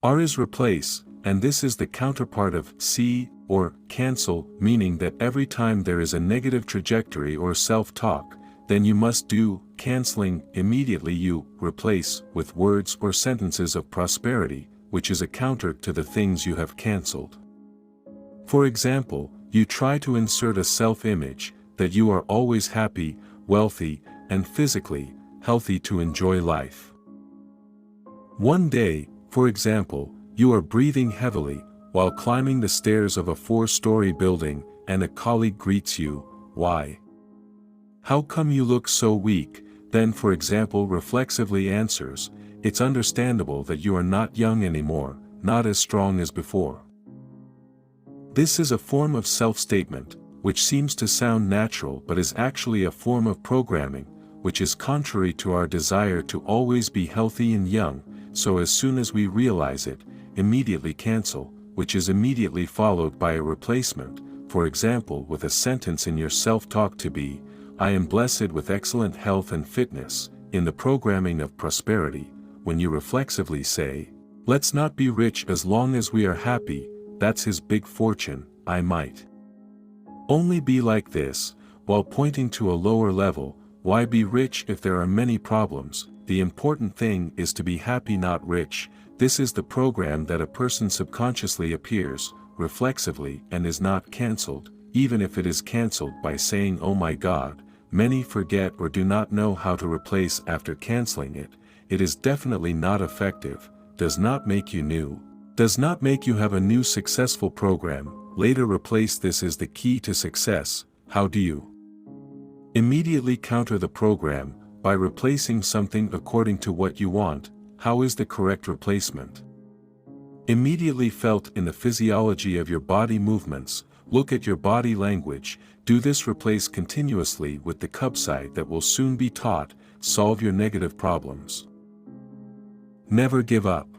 R is replace, and this is the counterpart of C, or cancel, meaning that every time there is a negative trajectory or self-talk, then you must do canceling. Immediately you replace with words or sentences of prosperity, which is a counter to the things you have cancelled. For example, you try to insert a self-image that you are always happy, wealthy, and physically healthy to enjoy life. One day, for example, you are breathing heavily while climbing the stairs of a 4-story building, and a colleague greets you. Why? How come you look so weak? Then, for example, reflexively answers, it's understandable that you are not young anymore, not as strong as before. This is a form of self-statement, which seems to sound natural but is actually a form of programming, which is contrary to our desire to always be healthy and young. So as soon as we realize it, immediately cancel, which is immediately followed by a replacement, for example with a sentence in your self-talk to be, I am blessed with excellent health and fitness. In the programming of prosperity, when you reflexively say, let's not be rich as long as we are happy, that's his big fortune, I might only be like this, while pointing to a lower level, why be rich if there are many problems? The important thing is to be happy, not rich. This is the program that a person subconsciously appears, reflexively, and is not cancelled, even if it is cancelled by saying oh my God. Many forget or do not know how to replace after cancelling it. It is definitely not effective, does not make you new, does not make you have a new successful program. Later replace. This is the key to success. How do you immediately counter the program? By replacing something according to what you want. How is the correct replacement? Immediately felt in the physiology of your body movements. Look at your body language. Do this. Replace continuously with the cubside that will soon be taught. Solve your negative problems. Never give up.